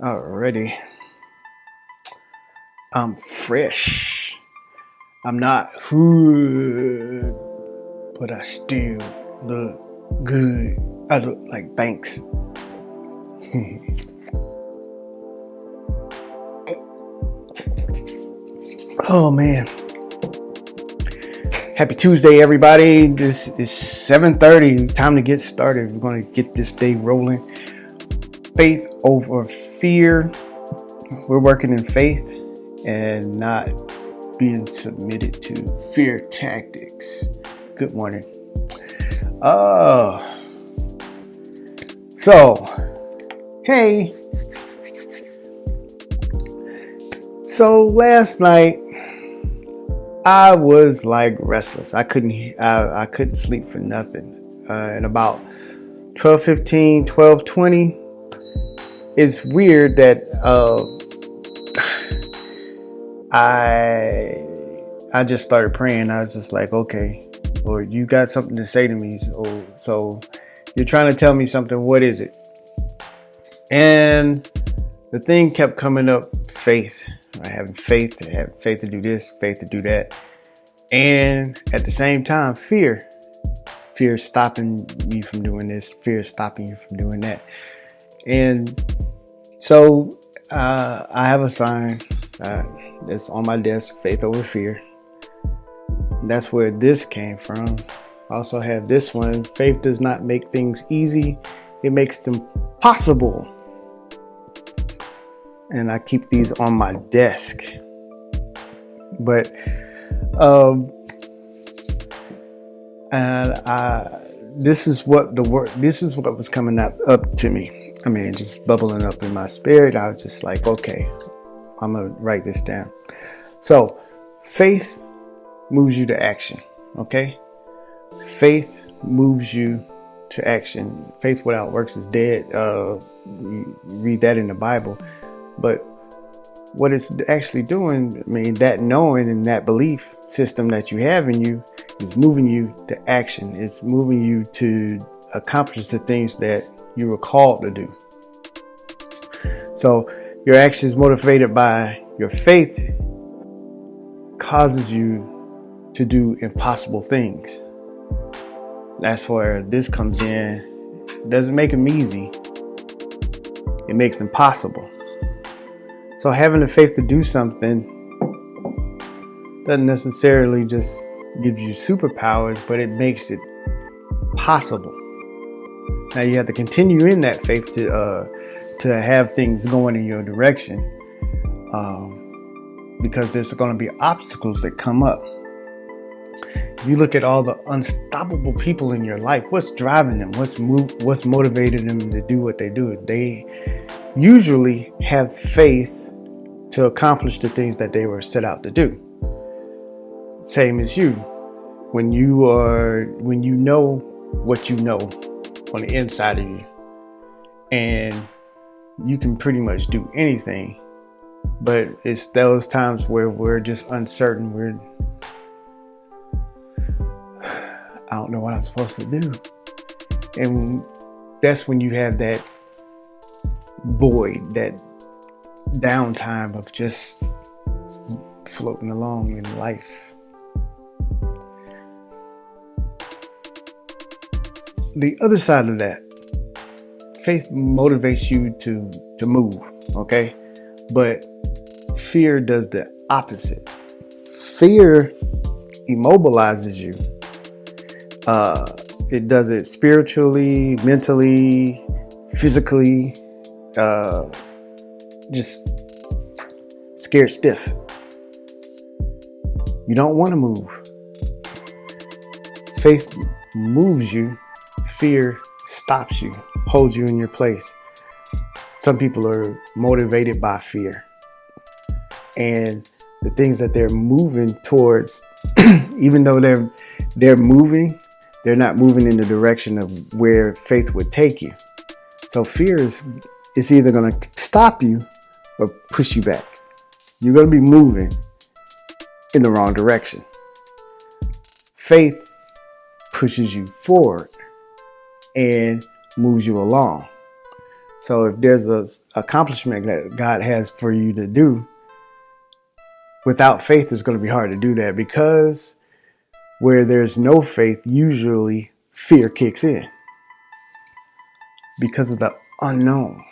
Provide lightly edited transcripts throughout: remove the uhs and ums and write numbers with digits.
Alrighty. I'm fresh. I'm not hood, but I still look good. I look like Banks. Oh man. Happy Tuesday, everybody. This is 7:30. Time to get started. We're going to get this day rolling. Faith over fear. We're working in faith and not being submitted to fear tactics. Good morning. Hey. So last night I was like restless. I couldn't sleep for nothing. And about 12:15, 12:20, it's weird that I just started praying. I was just like, okay, Lord, you got something to say to me. So you're trying to tell me something. What is it? And the thing kept coming up, faith. Having faith to do this, faith to do that. And at the same time, fear. Fear stopping me from doing this. Fear stopping you from doing that. And so I have a sign that's on my desk, faith over fear. That's where this came from. I also have this one, faith does not make things easy. It makes them possible. And I keep these on my desk. But this is what was coming up to me. I mean, just bubbling up in my spirit. I was just like, okay, I'm gonna write this down. So faith moves you to action. Okay. Faith moves you to action. Faith without works is dead. You read that in the Bible. But what it's actually doing, I mean, that knowing and that belief system that you have in you is moving you to action. It's moving you to accomplish the things that you were called to do. So your action is motivated by your faith, causes you to do impossible things. That's where this comes in. It doesn't make them easy. It makes them possible. So having the faith to do something doesn't necessarily just give you superpowers, but it makes it possible. Now you have to continue in that faith to have things going in your direction, because there's going to be obstacles that come up. If you look at all the unstoppable people in your life, what's driving them? What's motivated them to do what they do? They usually have faith to accomplish the things that they were set out to do. Same as you. When you know what you know on the inside of you, and you can pretty much do anything, but it's those times where we're just uncertain. I don't know what I'm supposed to do. And that's when you have that void, that downtime of just floating along in life. The other side of that, faith motivates you to move, okay? But fear does the opposite. Fear immobilizes you. It does it spiritually, mentally, physically, just scared stiff. You don't want to move. Faith moves you. Fear stops you, holds you in your place. Some people are motivated by fear, and the things that they're moving towards, even though they're moving, they're not moving in the direction of where faith would take you. So fear is either going to stop you or push you back. You're going to be moving in the wrong direction. Faith pushes you forward and moves you along. So if there's a accomplishment that God has for you to do, without faith, it's going to be hard to do that, because where there's no faith, usually fear kicks in because of the unknown.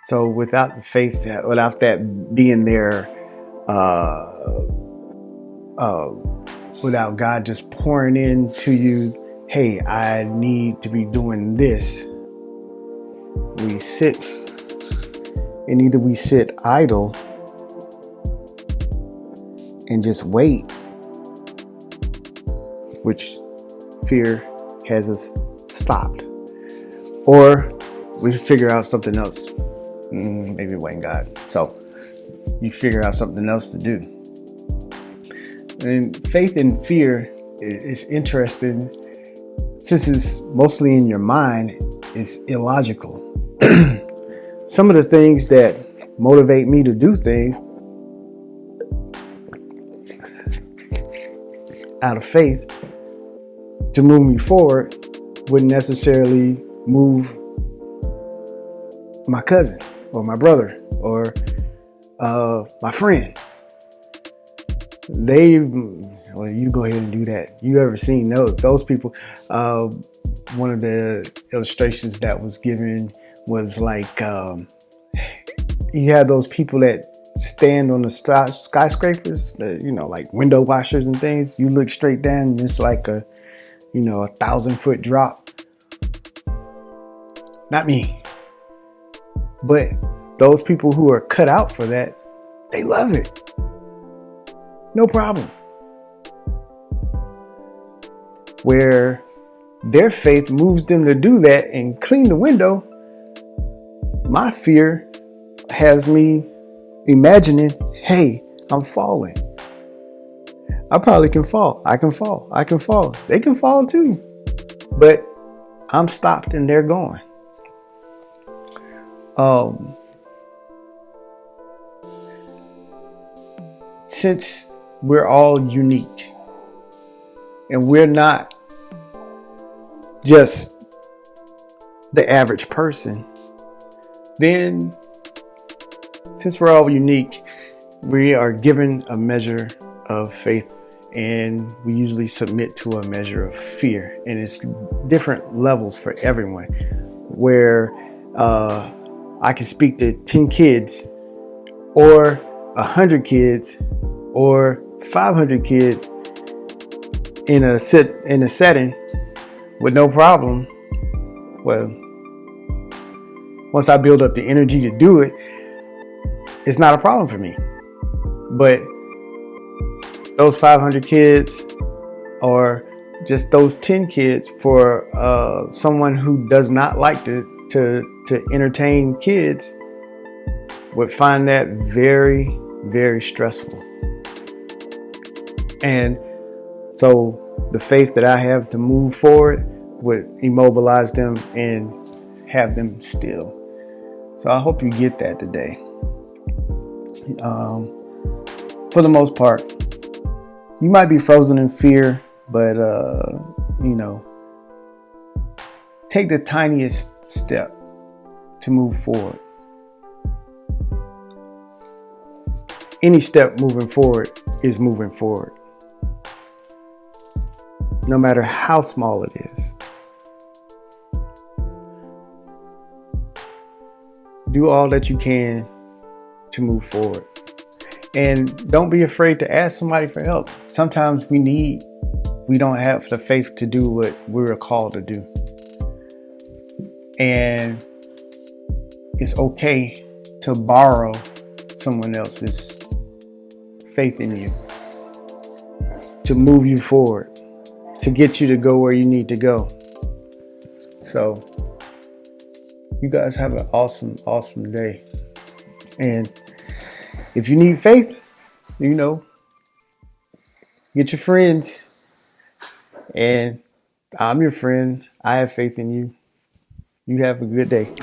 So without the faith, without that being there, without God just pouring into you, hey, I need to be doing this, we sit, and either we sit idle and just wait, which fear has us stopped, or we figure out something else. Maybe it wasn't God. So you figure out something else to do. And faith and fear is interesting, since it's mostly in your mind. It's illogical. Some of the things that motivate me to do things out of faith to move me forward wouldn't necessarily move my cousin or my brother or my friend. Well, you go ahead and do that. You ever seen those people? One of the illustrations that was given was like, you have those people that stand on the skyscrapers, like window washers and things. You look straight down and it's like a 1,000-foot drop. Not me. But those people who are cut out for that, they love it. No problem. Where their faith moves them to do that and clean the window, my fear has me imagining, hey, I'm falling. I probably can fall. I can fall. They can fall too. But I'm stopped and they're going. Since we're all unique and we're not just the average person, then since we're all unique, we are given a measure of faith, and we usually submit to a measure of fear. And it's different levels for everyone, where I can speak to 10 kids or 100 kids or 500 kids in a setting with no problem. Well, once I build up the energy to do it, it's not a problem for me. But those 500 kids, or just those 10 kids, for someone who does not like to entertain kids, would find that very, very stressful. And so the faith that I have to move forward would immobilize them and have them still. So I hope you get that today. For the most part, you might be frozen in fear, but take the tiniest step to move forward. Any step moving forward is moving forward, no matter how small it is. Do all that you can to move forward. And don't be afraid to ask somebody for help. Sometimes we don't have the faith to do what we're called to do. And it's okay to borrow someone else's faith in you to move you forward, to get you to go where you need to go. So you guys have an awesome, awesome day. And if you need faith, get your friends. And I'm your friend. I have faith in you. You have a good day.